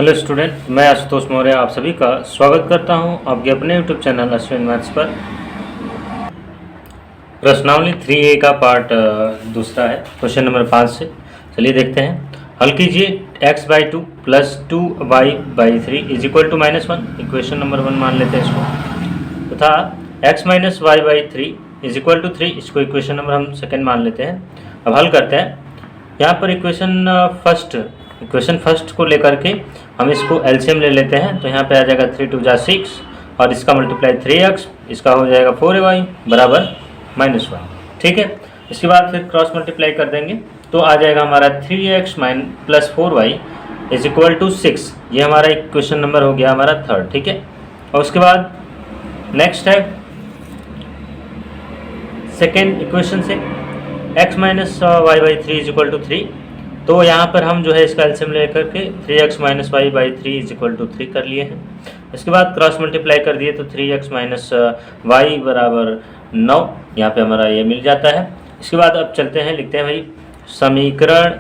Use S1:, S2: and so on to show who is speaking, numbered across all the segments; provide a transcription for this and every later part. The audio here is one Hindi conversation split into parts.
S1: हेलो स्टूडेंट, मैं आशुतोष मौर्य आप सभी का स्वागत करता हूं आपके अपने यूट्यूब चैनल अश्विन मैथ्स पर। प्रश्नावली 3A का पार्ट दूसरा है, क्वेश्चन नंबर 5 से। चलिए देखते हैं। हल कीजिए x/2 plus 2y/3 is equal to -1। Equation number 1 मान लेते हैं इसको, तथा x minus y/3 is equal to 3, इसको इक्वेशन नंबर हम सेकेंड मान लेते हैं। अब हल करते हैं। यहाँ पर इक्वेशन फर्स्ट को लेकर के हम इसको एलसीएम ले लेते हैं। तो यहाँ पे आ जाएगा 3 × 6 और इसका मल्टीप्लाई 3x, इसका हो जाएगा 4y बराबर -1। ठीक है, इसके बाद फिर क्रॉस मल्टीप्लाई कर देंगे तो आ जाएगा हमारा 3x plus 4y is equal to 6। ये हमारा इक्वेशन नंबर हो गया हमारा थर्ड। ठीक है, और उसके बाद नेक्स्ट है सेकेंड इक्वेशन से x minus y/3 is equal to 3। तो यहाँ पर हम जो है इसका एलसीएम लेकर के 3x minus y/3 is equal to 3 कर लिए हैं। इसके बाद क्रॉस मल्टीप्लाई कर दिए तो 3x माइनस y बराबर 9, यहाँ पे हमारा ये मिल जाता है। इसके बाद अब चलते हैं, लिखते हैं भाई समीकरण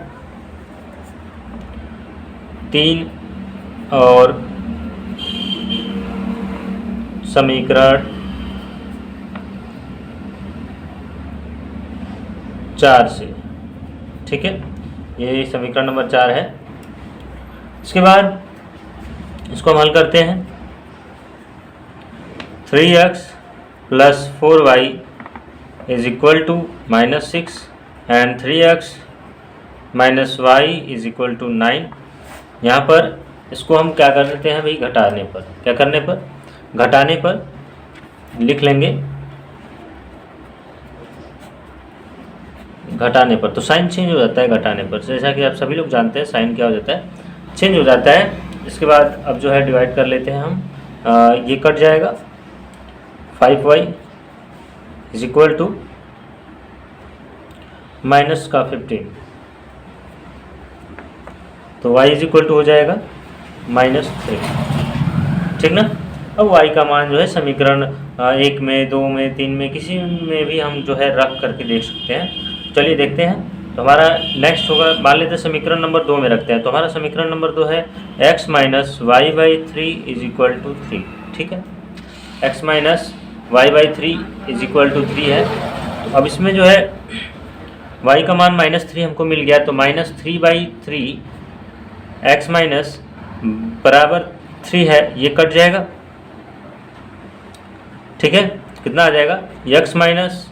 S1: 3 और समीकरण 4 से। ठीक है, ये समीकरण नंबर 4 है। इसके बाद इसको हम हल करते हैं। 3x plus 4y is equal to -6 and 3x minus y is equal to 9। यहाँ पर इसको हम क्या कर देते हैं भाई, घटाने पर, क्या करने पर, घटाने पर लिख लेंगे। घटाने पर तो साइन चेंज हो जाता है, घटाने पर जैसा कि आप सभी लोग जानते हैं साइन क्या हो जाता है, चेंज हो जाता है। इसके बाद अब जो है डिवाइड कर लेते हैं हम, ये कट जाएगा 5y is equal to minus का 15, तो y इज इक्वल टू हो जाएगा -3। ठीक ना। अब y का मान जो है समीकरण 1 में, 2 में, 3 में, किसी में भी हम जो है रख करके देख सकते हैं। चलिए देखते हैं। तो हमारा नेक्स्ट होगा, मान लेते हैं समीकरण नंबर 2 में रखते हैं। तो हमारा समीकरण नंबर 2 है x minus y/3 is equal to 3। ठीक है, x minus y/3 is equal to 3 है। तो अब इसमें जो है y का मान -3 हमको मिल गया, तो -3/3 x माइनस बराबर 3 है, ये कट जाएगा। ठीक है, कितना आ जाएगा, x minus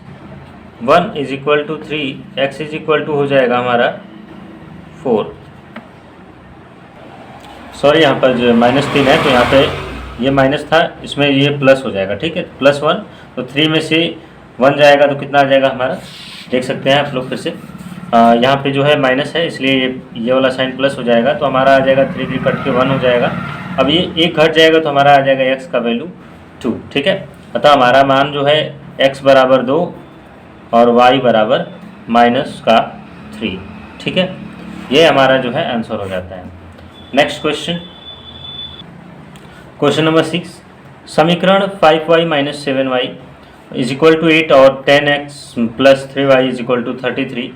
S1: 1 is equal to 3, x is equal to हो जाएगा हमारा 4। सॉरी, यहाँ पर जो -3 है तो यहाँ पे ये माइनस था, इसमें ये प्लस हो जाएगा। ठीक है, +1, तो 3 में से 1 जाएगा तो कितना आ जाएगा हमारा, देख सकते हैं आप लोग फिर से। यहाँ पे जो है माइनस है इसलिए ये वाला साइन प्लस हो जाएगा, तो हमारा आ जाएगा 3 कट के 1 हो जाएगा। अब ये एक घट जाएगा तो हमारा आ जाएगा x का वैल्यू 2। ठीक है, अतः हमारा मान जो है x बराबर 2 और y बराबर -3। ठीक है, ये हमारा जो है आंसर हो जाता है। Next question, question number 6। समीकरण 5y minus 7y is equal to 8 और 10x plus 3y is equal to 33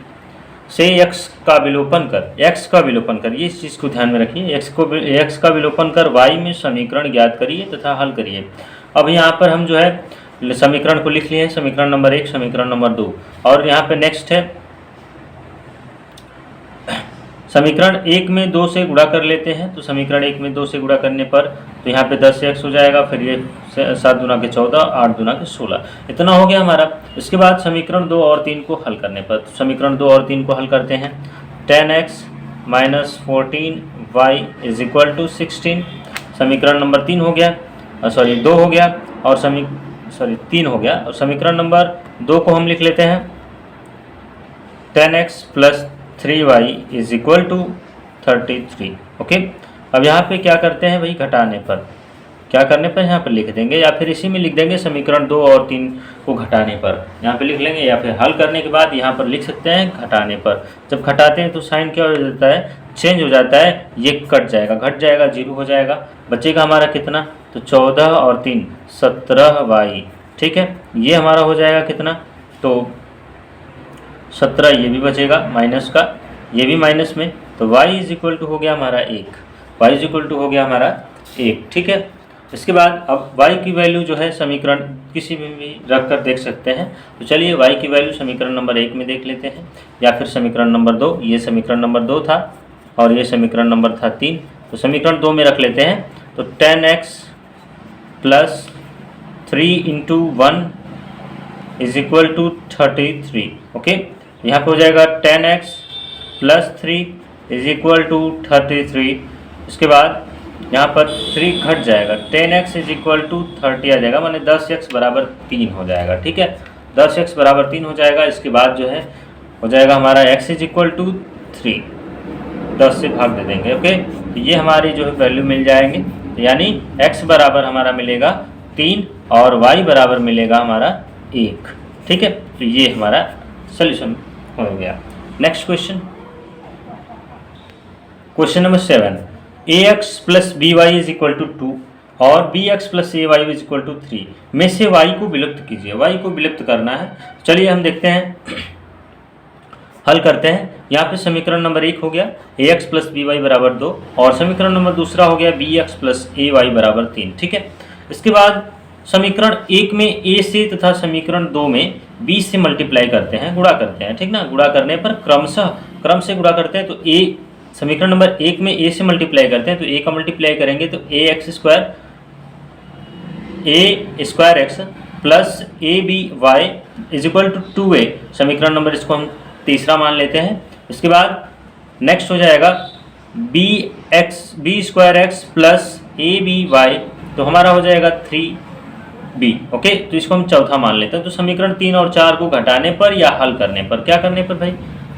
S1: से x का विलोपन कर, ये इस चीज़ को ध्यान में रखिए, x का विलोपन कर y में समीकरण ज्ञात करिए तथा हल करिए। अब यहाँ पर हम जो है समीकरण को लिख लिए हैं, समीकरण नंबर 1, समीकरण नंबर 2, और यहाँ पे नेक्स्ट है समीकरण 1 में 2 से गुणा कर लेते हैं। तो समीकरण 1 में 2 से गुणा करने पर तो यहाँ पे 10x हो जाएगा, फिर ये 7 दूना के 14, 8 दूना के 16, इतना हो गया हमारा। इसके बाद समीकरण 2 और 3 को हल करने पर, तो समीकरण 2 और 3 को हल करते हैं। 10x minus 14y is equal to 16, समीकरण नंबर 3 हो गया, 2 हो गया, और 3 हो गया। और समीकरण नंबर 2 को हम लिख लेते हैं 10x plus 3y is equal to 33। Okay, अब यहाँ पे क्या करते हैं भाई, घटाने पर, क्या करने पर यहाँ पर लिख देंगे, या फिर इसी में लिख देंगे समीकरण 2 और 3 को घटाने पर, यहाँ पे लिख लेंगे, या फिर हल करने के बाद यहाँ पर लिख सकते हैं घटाने पर। जब घटाते हैं तो साइन क्या हो जाता है, चेंज हो जाता है, ये कट जाएगा, घट जाएगा, 0 हो जाएगा, बचेगा हमारा कितना, तो 14 और 3 17y। ठीक है, ये हमारा हो जाएगा कितना, तो 17, ये भी बचेगा माइनस का, ये भी माइनस में, तो y इज इक्वल टू हो गया हमारा 1। y इज इक्वल टू हो गया हमारा 1, ठीक है। इसके बाद अब y की वैल्यू जो है समीकरण किसी में भी रख कर देख सकते हैं। तो चलिए y की वैल्यू समीकरण नंबर 1 में देख लेते हैं, या फिर समीकरण नंबर 2। ये समीकरण नंबर 2 था और ये समीकरण नंबर था 3। तो समीकरण 2 में रख लेते हैं। तो 10x plus 3 into 1 is equal to 33। Okay, यहाँ पे हो जाएगा 10x plus 3 is equal to 33। इसके बाद यहाँ पर 3 घट जाएगा, 10x इज इक्वल टू 30 आ जाएगा, माने 10x बराबर 3 हो जाएगा, ठीक है। 10x बराबर 3 हो जाएगा। इसके बाद जो है हो जाएगा हमारा x इज इक्वल टू 3, 10 से भाग दे देंगे। ओके, तो ये हमारी जो है वैल्यू मिल जाएंगे, यानी x बराबर हमारा मिलेगा 3 और y बराबर मिलेगा हमारा 1, ठीक है। तो ये हमारा सोल्यूशन हो गया। Next question, question number 7, ax plus B Y is equal to 2 और bx plus A Y is equal to 3 में से y को विलुप्त कीजिए। y को विलुप्त करना है। चलिए हम देखते हैं, हल करते हैं। यहाँ पे समीकरण नंबर 1 हो गया ax प्लस बी वाई बराबर 2 और समीकरण नंबर दूसरा हो गया bx प्लस ए वाई बराबर 3, ठीक है। इसके बाद समीकरण 1 में a से तथा समीकरण 2 में b से मल्टीप्लाई करते हैं, गुणा करते हैं, ठीक ना। गुणा करने पर क्रम से गुणा करते हैं। तो a समीकरण नंबर 1 में a से मल्टीप्लाई करते हैं, तो a का मल्टीप्लाई करेंगे तो a square X plus A B Y is equal to 2a। समीकरण नंबर इसको हम तीसरा मान लेते हैं। इसके बाद नेक्स्ट हो जाएगा B square X plus A B Y, तो हमारा हो जाएगा 3b। ओके, तो इसको हम चौथा मान लेते हैं। तो समीकरण 3 और 4 को घटाने पर या हल करने पर, क्या करने पर भाई,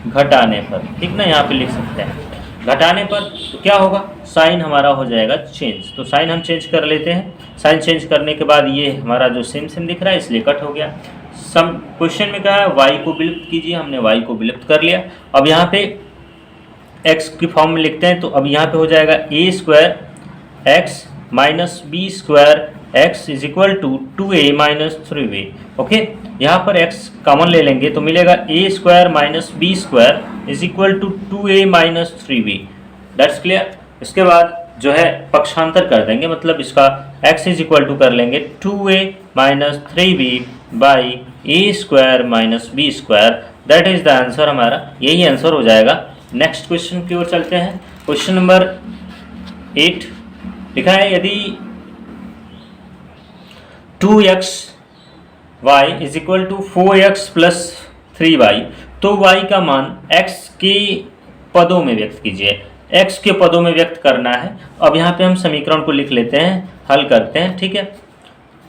S1: घटाने पर, ठीक ना, यहाँ पे लिख सकते हैं घटाने पर। तो क्या होगा, साइन हमारा हो जाएगा चेंज। तो साइन हम चेंज कर लेते हैं। साइन चेंज करने के बाद ये हमारा जो सेम दिख रहा है इसलिए कट हो गया। सम क्वेश्चन में कहा है y को विलुप्त कीजिए, हमने y को विलुप्त कर लिया। अब यहाँ पे x की फॉर्म में लिखते हैं। तो अब यहाँ पे हो जाएगा a square X minus B square X is equal to 2a minus 3b। Okay, यहाँ पर x कॉमन ले लेंगे तो मिलेगा a square minus B square is equal to 2a minus 3b। That's clear. इसके बाद जो है पक्षांतर कर देंगे, मतलब इसका x इज इक्वल टू कर लेंगे 2a minus 3b by A square minus B square. That is the answer, हमारा यही आंसर हो जाएगा। नेक्स्ट क्वेश्चन की ओर चलते हैं। क्वेश्चन नंबर 8 लिखा है, यदि 2x y is equal to 4x plus 3y, तो y का मान x के पदों में व्यक्त कीजिए। x के पदों में व्यक्त करना है। अब यहाँ पे हम समीकरण को लिख लेते हैं, हल करते हैं, ठीक है।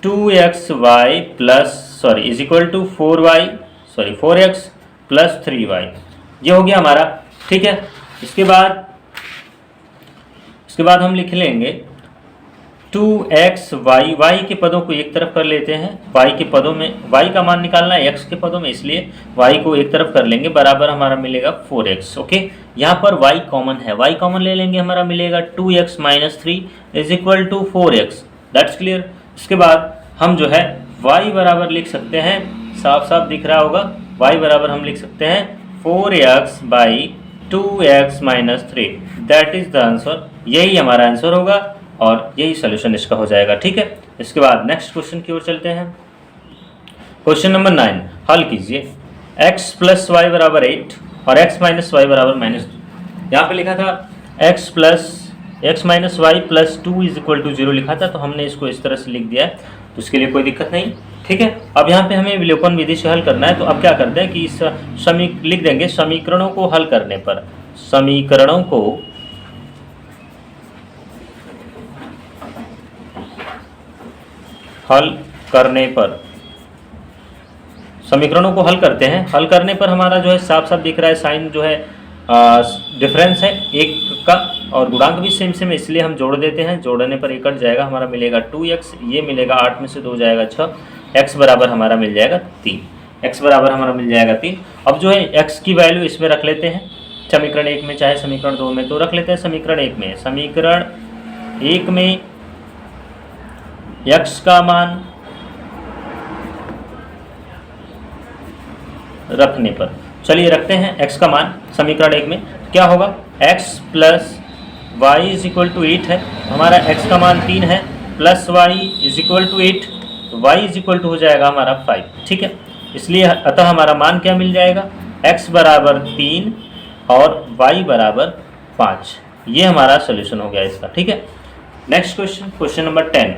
S1: 2xy plus is equal to 4x plus 3y, ये हो गया हमारा, ठीक है। इसके बाद हम लिख लेंगे 2xy, y के पदों को एक तरफ कर लेते हैं। y के पदों में y का मान निकालना है x के पदों में, इसलिए y को एक तरफ कर लेंगे, बराबर हमारा मिलेगा 4x। ओके, यहाँ पर y कॉमन है, y कॉमन ले लेंगे, हमारा मिलेगा 2x minus 3 is equal to 4x। That's clear. इसके बाद हम जो है y बराबर लिख सकते हैं, साफ साफ दिख रहा होगा, y बराबर हम लिख सकते हैं 4x by 2x minus 3। That is the answer, यही हमारा आंसर होगा और यही सोल्यूशन इसका हो जाएगा, ठीक है। इसके बाद नेक्स्ट क्वेश्चन की ओर चलते हैं। क्वेश्चन नंबर 9, हल कीजिए। x प्लस वाई बराबर 8 और x माइनस वाई बराबर -2। यहाँ पे लिखा था x minus Y plus 2 is equal to 0 लिखा था, तो हमने इसको इस तरह से लिख दिया है, तो इसके लिए कोई दिक्कत नहीं, ठीक है। अब यहाँ पे हमें विलोपन विधि से हल करना है। तो अब क्या करते हैं कि इस लिख देंगे समीकरणों को हल करने पर, समीकरणों को हल करने पर, समीकरणों को हल करते हैं। हल करने पर हमारा जो है साफ साफ दिख रहा है, साइन जो है डिफरेंस है एक का, और गुणांक भी सेम है, इसलिए हम जोड़ देते हैं। जोड़ने पर ये कट जाएगा, हमारा मिलेगा 2x, ये मिलेगा 8 में से 2 जाएगा 6, x बराबर हमारा मिल जाएगा 3, x बराबर हमारा मिल जाएगा 3। अब जो है x की वैल्यू इसमें रख लेते हैं, समीकरण 1 में चाहे समीकरण 2 में, तो रख लेते हैं समीकरण 1 में। समीकरण 1 में x का मान रखने पर, चलिए रखते हैं x का मान समीकरण 1 में, क्या होगा x plus y is equal to 8 है, हमारा x का मान 3 है, plus y is equal to 8, तो y इज इक्वल टू हो जाएगा हमारा 5। ठीक है, इसलिए अतः हमारा मान क्या मिल जाएगा, x बराबर 3 और y बराबर 5। ये हमारा सोल्यूशन हो गया इसका। ठीक है, next question, question number 10।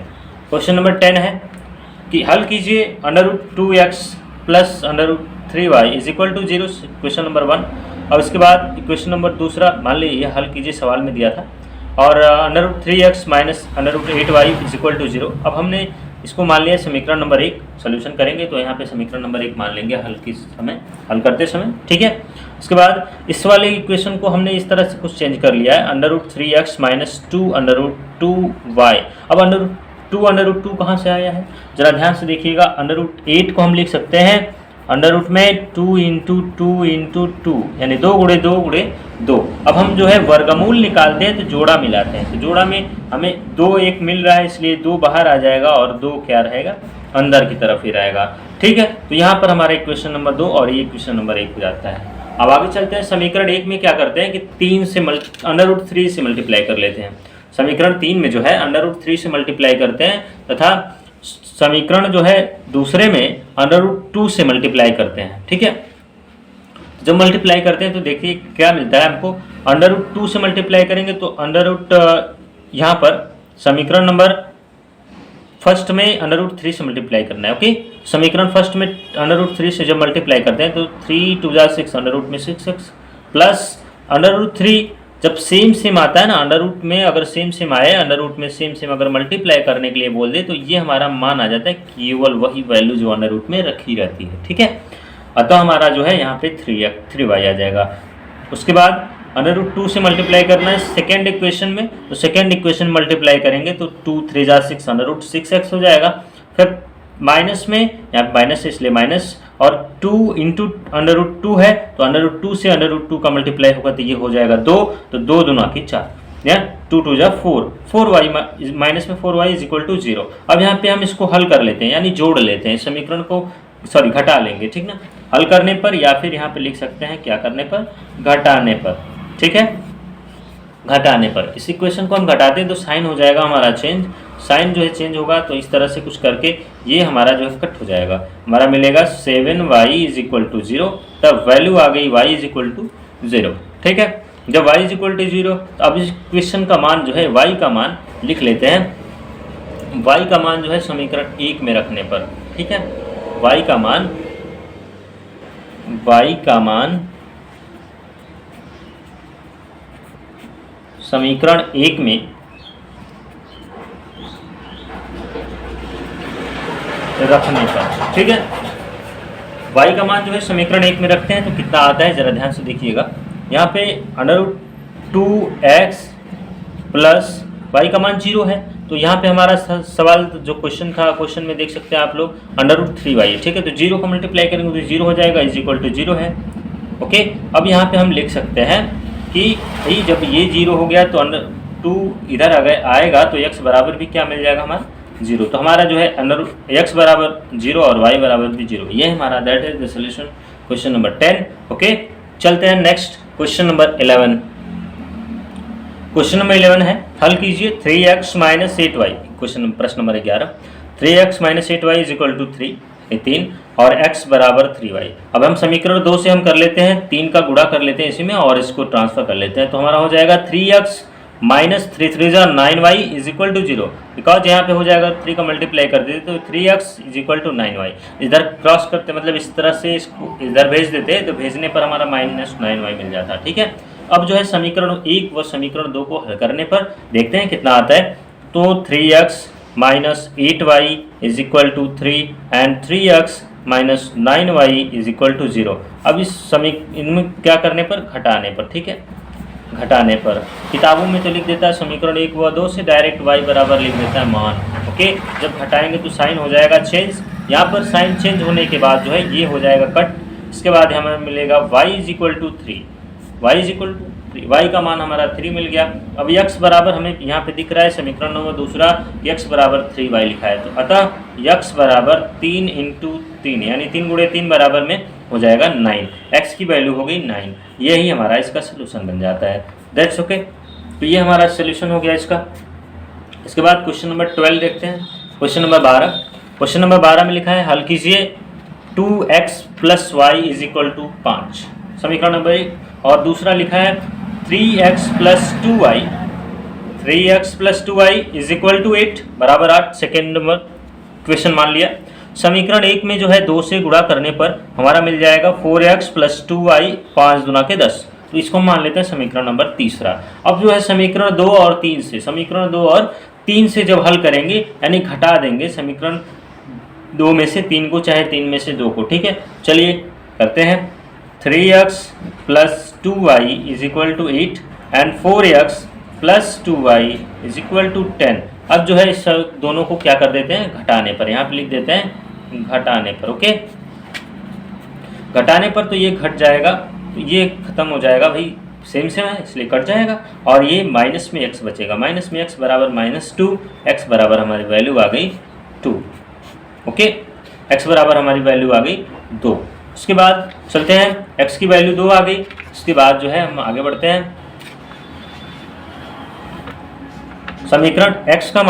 S1: Question number 10 है कि हल कीजिए √2x plus √3y is equal to 0, question number 1। और इसके बाद क्वेश्चन नंबर दूसरा, मान लीजिए हल कीजिए, सवाल में दिया था, और √3x minus √8y is equal to 0। अब हमने इसको मान लिया समीकरण नंबर 1, सोल्यूशन करेंगे तो यहाँ पे समीकरण नंबर 1 मान लेंगे हल करते समय। ठीक है, इसके बाद इस वाले इक्वेशन को हमने इस तरह से कुछ चेंज कर लिया है, √3x माइनस 2√2y। अब √2 कहाँ से आया है, जरा ध्यान से देखिएगा। √8 को हम लिख सकते हैं अंडर रूट में 2 इंटू 2 यानी 2 गुणे 2। अब हम जो है वर्गमूल निकालते हैं तो जोड़ा मिलाते हैं, तो जोड़ा में हमें 2 1 मिल रहा है, इसलिए 2 बाहर आ जाएगा और 2 क्या रहेगा, अंदर की तरफ ही रहेगा। ठीक है, तो यहाँ पर हमारा इक्वेशन नंबर 2 और ये इक्वेशन नंबर 1 हो जाता है। अब आगे चलते हैं, समीकरण 1 में क्या करते हैं कि 3 से √3 से मल्टीप्लाई कर लेते हैं। समीकरण 3 में जो है √3 से मल्टीप्लाई करते हैं, तथा समीकरण जो है दूसरे में √2 से मल्टीप्लाई करते हैं। ठीक है, जब मल्टीप्लाई करते हैं तो देखिए क्या मिलता है हमको, √2 से मल्टीप्लाई करेंगे तो यहाँ पर समीकरण नंबर फर्स्ट में √3 से मल्टीप्लाई करना है। ओके, समीकरण फर्स्ट में √3 से जब मल्टीप्लाई करते हैं तो 3 2 6 अंडर में 6x प्लस √3 जब सेम आता है ना, अंडर रूट में अगर सेम आए, अंडर रूट में सेम अगर मल्टीप्लाई करने के लिए बोल दे तो ये हमारा मान आ जाता है केवल वही वैल्यू जो अंडर रूट में रखी रहती है। ठीक है, अतः हमारा जो है यहाँ पे 3y आ जाएगा। उसके बाद √2 से मल्टीप्लाई करना है सेकेंड इक्वेशन में, तो सेकेंड इक्वेशन मल्टीप्लाई करेंगे तो 2 3 6 √6x हो जाएगा। फिर माइनस में, यहाँ माइनस है इसलिए माइनस, और 2 इंटू √2 है तो √2 से √2 का मल्टीप्लाई होगा तो ये हो जाएगा 2, तो 2 दूना की 4, या 2 2 जा 4y माइनस में 4y इज इक्वल टू 0। अब यहाँ पे हम इसको हल कर लेते हैं, यानी जोड़ लेते हैं समीकरण को, सॉरी घटा लेंगे। ठीक ना, हल करने पर, या फिर यहाँ पे लिख सकते हैं क्या करने पर, घटाने पर। ठीक है, घटाने पर इस इक्वेशन को हम घटाते हैं तो साइन हो जाएगा हमारा चेंज, साइन जो है चेंज होगा तो इस तरह से कुछ करके ये हमारा जो है कट हो जाएगा, हमारा मिलेगा 7y इज इक्वल टू 0। तब वैल्यू आ गई y इज इक्वल टू 0। ठीक है, जब y इज इक्वल टू 0 तो अब इस इक्वेशन का मान जो है y का मान लिख लेते हैं, y का मान जो है समीकरण 1 में रखने पर। ठीक है, y का मान समीकरण 1 में रखने पर। ठीक है, y का मान जो है समीकरण 1 में रखते हैं तो कितना आता है, जरा ध्यान से देखिएगा। यहाँ पे √2x प्लस y का मान 0 है, तो यहाँ पे हमारा सवाल जो क्वेश्चन था, क्वेश्चन में देख सकते हैं आप लोग √3y। ठीक है, तो 0 को मल्टीप्लाई करेंगे तो 0 हो जाएगा, इज इक्वल टू 0 है। ओके, अब यहाँ पे हम लिख सकते हैं कि भाई जब ये 0 हो गया तो √2 इधर आएगा तो x बराबर भी क्या मिल जाएगा हमारा 0। तो हमारा जो है x बराबर 0 और y बराबर भी 0। ये हमारा that is the solution question number 10। Okay, चलते हैं next question number 11। Question number 11 है, हल कीजिए 3x माइनस 8y, क्वेश्चन प्रश्न number 11। 3x minus 8y is equal to 3 और x बराबर 3y। अब हम समीकरण 2 से हम कर लेते हैं, 3 का गुणा कर लेते हैं इसी में और इसको ट्रांसफर कर लेते हैं, तो हमारा हो जाएगा 3x minus 3 3 9y is equal to 0। Because यहाँ पे हो जाएगा 3 का मल्टीप्लाई कर देते तो 3x is equal to 9y, इधर क्रॉस करते मतलब इस तरह से इसको इधर भेज देते तो भेजने पर हमारा माइनस 9y मिल जाता। ठीक है, अब जो है समीकरण 1 व समीकरण 2 को हल करने पर देखते हैं कितना आता है। तो 3x minus 8y is equal to 3 and 3x minus 9y is equal to 0। अब इनमें क्या करने पर, घटाने पर। ठीक है, घटाने पर किताबों में तो लिख देता है समीकरण 1 व 2 से डायरेक्ट y बराबर लिख देता है मान। ओके, जब घटाएंगे तो साइन हो जाएगा चेंज, यहाँ पर साइन चेंज होने के बाद जो है ये हो जाएगा कट। इसके बाद हमें मिलेगा y is equal to 3, y is equal to 3, y का मान हमारा 3 मिल गया। अब x बराबर हमें यहाँ पे दिख रहा है समीकरण नंबर दूसरा, x बराबर 3y लिखा है, तो अतः x बराबर 3 इंटू 3 यानी 3 गुणे 3 बराबर में हो जाएगा 9, x की वैल्यू हो गई 9। यही हमारा इसका सोल्यूशन बन जाता है। That's okay. तो ये हमारा सोल्यूशन हो गया इसका। इसके बाद क्वेश्चन नंबर 12 देखते हैं। क्वेश्चन नंबर 12, क्वेश्चन नंबर 12 में लिखा है हल कीजिए 2x + y = 5, समीकरण नंबर 1। और दूसरा लिखा है 3x + 2y, 3x + 2y = 8, बराबर 8, सेकेंड नंबर क्वेश्चन मान लिया। समीकरण 1 में जो है 2 से गुणा करने पर हमारा मिल जाएगा 4x + 2y, 5 दूना के 10, तो इसको मान लेते हैं समीकरण नंबर तीसरा। अब जो है समीकरण 2 और 3 से, समीकरण 2 और 3 से जब हल करेंगे यानी घटा देंगे समीकरण 2 में से 3 को, चाहे 3 में से 2 को, ठीक है। चलिए करते हैं। 3x + 2y = 8 and 4x + 2y = 10। अब जो है इस दोनों को क्या कर देते हैं, घटाने पर, यहाँ पे लिख देते हैं घटाने पर, ओके। घटाने पर तो ये घट जाएगा, तो ये खत्म हो जाएगा भाई, सेम सेम है इसलिए कट जाएगा, और ये माइनस में x बचेगा, माइनस में x बराबर -2, x बराबर हमारी वैल्यू आ गई 2, ओके। x बराबर हमारी वैल्यू आ गई 2। उसके बाद चलते हैं, x की वैल्यू 2 आ गई। उसके बाद जो है हम आगे बढ़ते हैं। समीकरण x का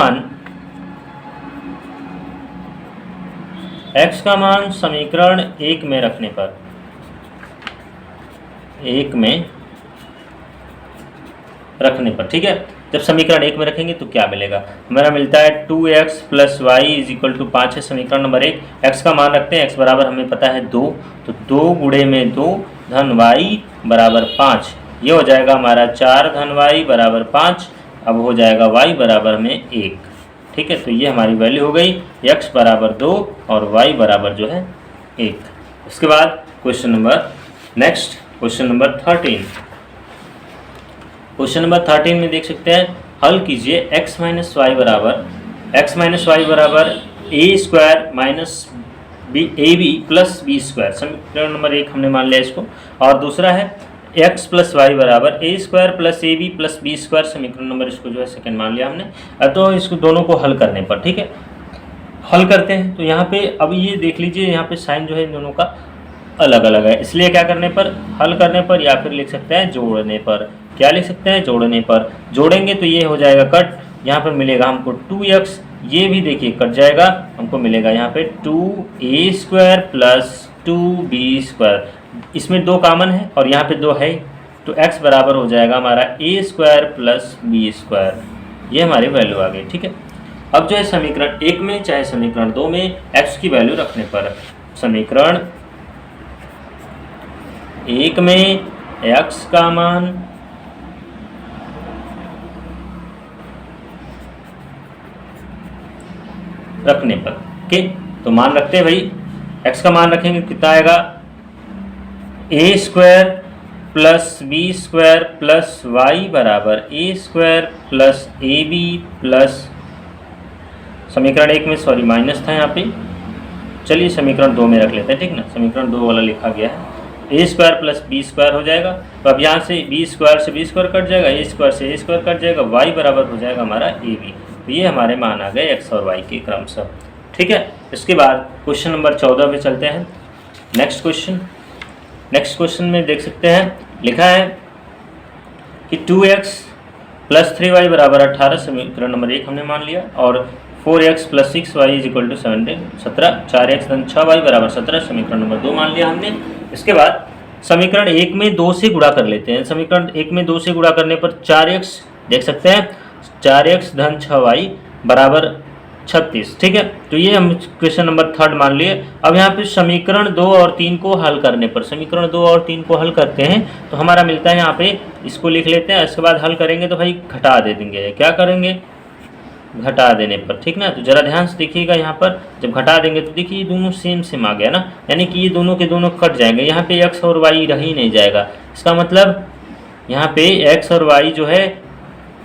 S1: मान समीकरण 1 में रखने पर, 1 में रखने पर, ठीक है। जब समीकरण 1 में रखेंगे तो क्या मिलेगा, हमारा मिलता है 2x + y = 5 है समीकरण नंबर 1। x का मान रखते हैं, x बराबर हमें पता है 2, तो 2 गुणे में 2 धन y बराबर 5, ये हो जाएगा हमारा 4 धन y बराबर 5। अब हो जाएगा y बराबर में 1, ठीक है। तो ये हमारी वैल्यू हो गई, x बराबर 2 और y बराबर जो है 1। उसके बाद question number next, question number 13। Question number 13 में देख सकते हैं, हल कीजिए x - y बराबर a² - ab + b², समीकरण नंबर 1 हमने मान लिया इसको। और दूसरा है x + y बराबर a² + ab + b², समीकरण नंबर इसको जो है सेकंड मान लिया हमने। तो इसको दोनों को हल करने पर, ठीक है, हल करते हैं। तो यहाँ पे अब ये देख लीजिए, यहाँ पे साइन जो है इन दोनों का अलग अलग है, इसलिए क्या करने पर, हल करने पर, या फिर लिख सकते हैं जोड़ने पर। क्या लिख सकते हैं, जोड़ने पर। जोड़ेंगे तो ये हो जाएगा कट, यहाँ पर मिलेगा हमको 2x, ये भी देखिए कट जाएगा, हमको मिलेगा यहाँ पे 2a² + 2b², इसमें 2 कॉमन है और यहाँ पे 2 है, तो x बराबर हो जाएगा हमारा a² + b², ये हमारी वैल्यू आ गई, ठीक है। अब जो है समीकरण 1 में चाहे समीकरण 2 में x की वैल्यू रखने पर, समीकरण 1 में x का मान रखने पर, ओके, तो मान रखते हैं भाई, x का मान रखेंगे कितना आएगा, a² + b² + y बराबर a² + ab प्लस, समीकरण 1 में सॉरी माइनस था यहाँ पे, चलिए समीकरण 2 में रख लेते हैं, ठीक ना, समीकरण 2 वाला लिखा गया है, a² + b² हो जाएगा। तो अब यहाँ से b² से b² कट जाएगा, a² से a² कट जाएगा, y बराबर हो जाएगा हमारा ab। तो ये हमारे मान आ गए x और y के क्रमशः, ठीक है। इसके बाद क्वेश्चन नंबर 14 पे चलते हैं। नेक्स्ट क्वेश्चन में देख सकते हैं, लिखा है कि 2x + 3y बराबर 18, समीकरण नंबर 1 हमने मान लिया। और 4x + 6y = 17, 4x धन 6y बराबर 17, समीकरण नंबर 2 मान लिया हमने। इसके बाद समीकरण 1 में 2 से गुणा कर लेते हैं। समीकरण 1 में 2 से गुणा करने पर 4x देख सकते हैं, 4x धन 6y बराबर 36, ठीक है। तो ये हम क्वेश्चन नंबर 3 मान लिए। अब यहाँ पे समीकरण 2 और 3 को हल करने पर, समीकरण 2 और 3 को हल करते हैं तो हमारा मिलता है, यहाँ पे इसको लिख लेते हैं। इसके बाद हल करेंगे तो भाई घटा दे देंगे, क्या करेंगे, घटा देने पर, ठीक ना। तो जरा ध्यान से देखिएगा, यहाँ पर जब घटा देंगे तो देखिए दोनों सेम आ गया ना, यानी कि ये दोनों के दोनों कट जाएंगे, यहाँ पे x और y रह ही नहीं जाएगा। इसका मतलब यहाँ पे x और y जो है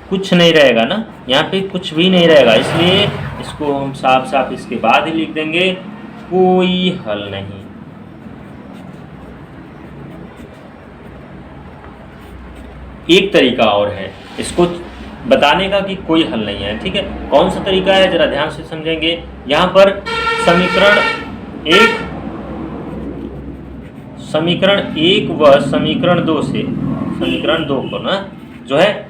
S1: कुछ नहीं रहेगा ना, यहाँ पे कुछ भी नहीं रहेगा, इसलिए इसको हम साफ साफ इसके बाद ही लिख देंगे, कोई हल नहीं। एक तरीका और है इसको बताने का कि कोई हल नहीं है, ठीक है। कौन सा तरीका है, जरा ध्यान से समझेंगे। यहाँ पर समीकरण 1 व समीकरण 2 से, समीकरण 2 को ना जो है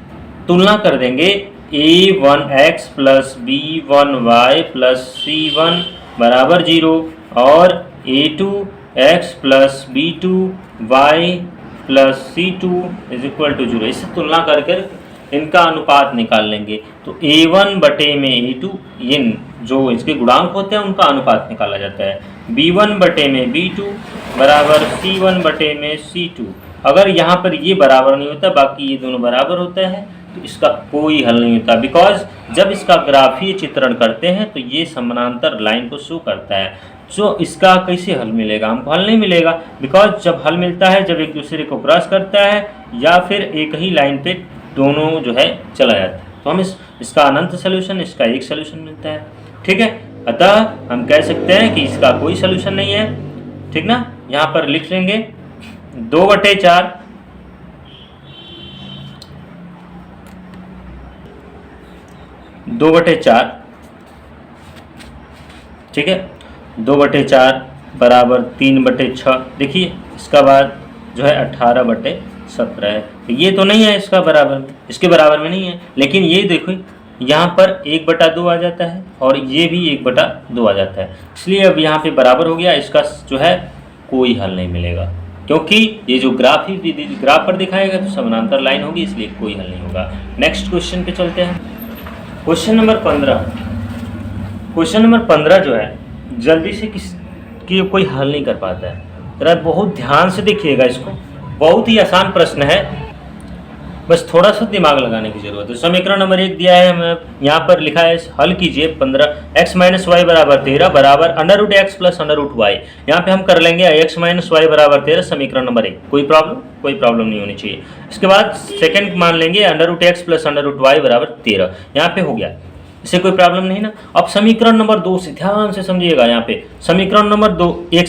S1: तुलना कर देंगे a1x plus b1y plus c1 बराबर 0 और a2x plus b2y plus c2 is equal to 0। इससे तुलना कर इनका अनुपात निकाल लेंगे। तो a1 बटे में a2, इन जो इसके गुणांक होते हैं उनका अनुपात निकाला जाता है। b1 बटे में b2 बराबर c1 बटे में c2। अगर यहाँ पर ये बराबर नहीं होता, बाकी ये दोनों बराबर होता है, तो इसका कोई हल नहीं होता। बिकॉज जब इसका ग्राफीय चित्रण करते हैं तो ये समानांतर लाइन को शो करता है। जो इसका कैसे हल मिलेगा? हमको हल नहीं मिलेगा। बिकॉज जब हल मिलता है जब एक दूसरे को क्रॉस करता है या फिर एक ही लाइन पे दोनों जो है चला जाता है, तो हम इसका अनंत सोल्यूशन, इसका एक सोल्यूशन मिलता है। ठीक है, अतः हम कह सकते हैं कि इसका कोई सोल्यूशन नहीं है। ठीक ना, यहाँ पर लिख लेंगे 2/4 2/4, ठीक है, 2/4 बराबर 3/6। देखिए इसका बाद जो है 18/17 है। तो ये तो नहीं है इसका बराबर में, इसके बराबर में नहीं है। लेकिन ये देखो यहाँ पर 1/2 आ जाता है और ये भी 1/2 आ जाता है, इसलिए अब यहाँ पे बराबर हो गया। इसका जो है कोई हल नहीं मिलेगा, क्योंकि ये जो ग्राफ पर दिखाएगा तो समानांतर लाइन होगी, इसलिए कोई हल नहीं होगा। नेक्स्ट क्वेश्चन पे चलते हैं। Question number 15। क्वेश्चन नंबर 15 जो है जल्दी से कोई हल नहीं कर पाता है। जरा बहुत ध्यान से देखिएगा इसको, बहुत ही आसान प्रश्न है, बस थोड़ा सा दिमाग लगाने की जरूरत है। समीकरण नंबर 1 दिया है, हमें यहाँ पर लिखा है हल कीजिए 15x माइनस वाई बराबर 13 बराबर √x प्लस √y। यहाँ पे हम कर लेंगे x माइनस वाई बराबर 13, समीकरण नंबर 1। कोई प्रॉब्लम नहीं होनी चाहिए। इसके बाद सेकंड मान लेंगे √x प्लस √y बराबर 13। यहाँ पे हो गया, इससे कोई प्रॉब्लम नहीं ना। अब समीकरण नंबर 2 से ध्यान से समझिएगा। यहाँ पे समीकरण नंबर 1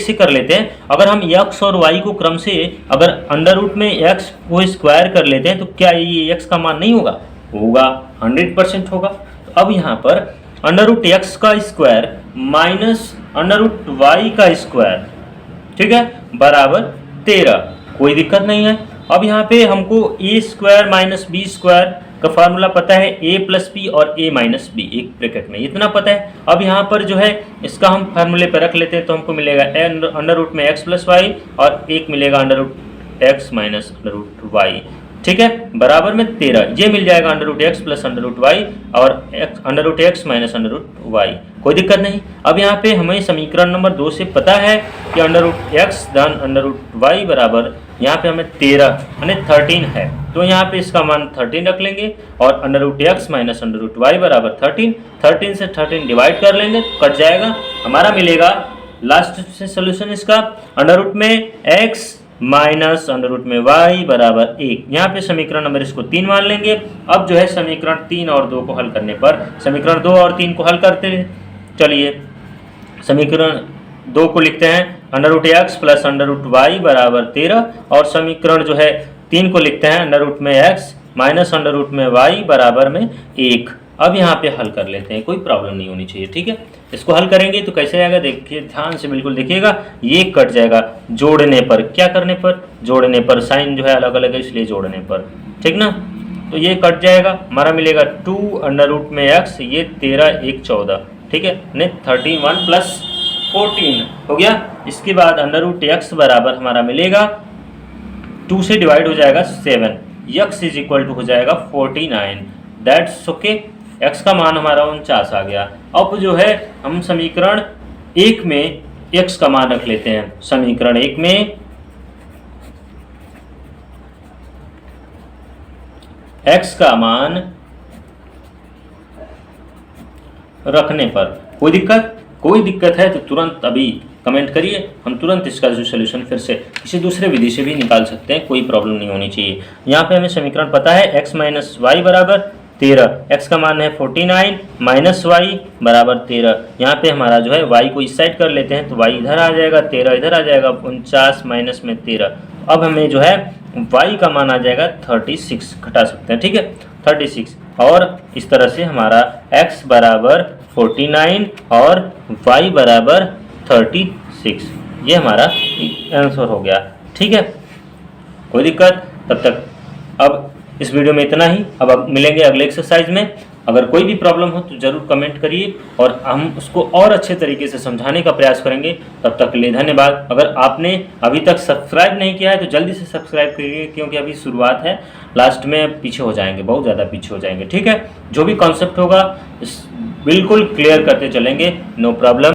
S1: से कर लेते हैं। अगर हम x और y को क्रम से अगर अंडर में x को स्क्वायर कर लेते हैं तो क्या ये x का मान नहीं होगा? होगा, 100% होगा। तो अब यहाँ पर √x का स्क्वायर माइनस √y का स्क्वायर, ठीक है, बराबर 13। कोई दिक्कत नहीं है। अब यहाँ पे हमको a square minus B square का फार्मूला पता है, a प्लस बी और a माइनस बी, एक ब्रैकेट में, इतना पता है। अब यहाँ पर जो है इसका हम फार्मूले पे रख लेते हैं तो हमको मिलेगा अंडर में x प्लस वाई और एक मिलेगा √x माइनस √y, ठीक है, बराबर में 13। ये मिल जाएगा √x प्लस √y और √x माइनस √y। कोई दिक्कत नहीं। अब यहाँ पे हमें समीकरण नंबर 2 से पता है कि √x धन √y बराबर, यहाँ पे हमें 13 यानी 13 है, तो यहाँ पे इसका मान 13 रख लेंगे और √x माइनस √y बराबर 13 से 13 डिवाइड कर लेंगे, कट जाएगा। हमारा मिलेगा लास्ट से सोल्यूशन इसका अंडर में x माइनस अंडर में y बराबर 1। यहाँ पे समीकरण नंबर इसको 3 मान लेंगे। अब जो है समीकरण 3 और 2 को हल करने पर, समीकरण 2 और 3 को हल करते हैं। चलिए समीकरण 2 को लिखते हैं √x प्लस √y बराबर 13 और समीकरण जो है 3 को लिखते हैं में x माइनस में y बराबर में 1। अब यहाँ पे हल कर लेते हैं, कोई प्रॉब्लम नहीं होनी चाहिए, ठीक है। इसको हल करेंगे तो कैसे आएगा, देखिए ध्यान से बिल्कुल देखिएगा। ये कट जाएगा जोड़ने पर, क्या करने पर? जोड़ने पर। साइन जो है अलग अलग है इसलिए जोड़ने पर, ठीक ना। तो ये कट जाएगा, हमारा मिलेगा 2 में x, ये 13 1 14, ठीक है, नहीं 13 1 प्लस 14 हो गया। इसके बाद √x बराबर हमारा मिलेगा 2 से डिवाइड हो जाएगा 7, x इज इक्वल टू हो जाएगा 49। That's okay. x का मान हमारा 49 आ गया। अब जो है हम समीकरण 1 में x का मान रख लेते हैं। समीकरण 1 में x का मान रखने पर कोई दिक्कत है तो तुरंत अभी कमेंट करिए, हम तुरंत इसका जो सोल्यूशन फिर से किसी दूसरे विधि से भी निकाल सकते हैं, कोई प्रॉब्लम नहीं होनी चाहिए। यहाँ पे हमें समीकरण पता है x माइनस वाई बराबर 13, x का मान है 49 माइनस वाई बराबर 13। यहाँ पे हमारा जो है y को इस साइड कर लेते हैं तो y इधर आ जाएगा, 13 इधर आ जाएगा, 49 माइनस में 13। अब हमें जो है y का मान आ जाएगा 36, घटा सकते हैं, ठीक है, 36। और इस तरह से हमारा x बराबर 49 और y बराबर 36, ये हमारा आंसर हो गया, ठीक है, कोई दिक्कत। तब तक अब इस वीडियो में इतना ही। अब मिलेंगे अगले एक्सरसाइज में। अगर कोई भी प्रॉब्लम हो तो ज़रूर कमेंट करिए और हम उसको और अच्छे तरीके से समझाने का प्रयास करेंगे। तब तक के लिए धन्यवाद। अगर आपने अभी तक सब्सक्राइब नहीं किया है तो जल्दी से सब्सक्राइब करिए, क्योंकि अभी शुरुआत है, लास्ट में पीछे हो जाएंगे, बहुत ज़्यादा पीछे हो जाएंगे। ठीक है, जो भी कॉन्सेप्ट होगा बिल्कुल क्लियर करते चलेंगे, नो प्रॉब्लम।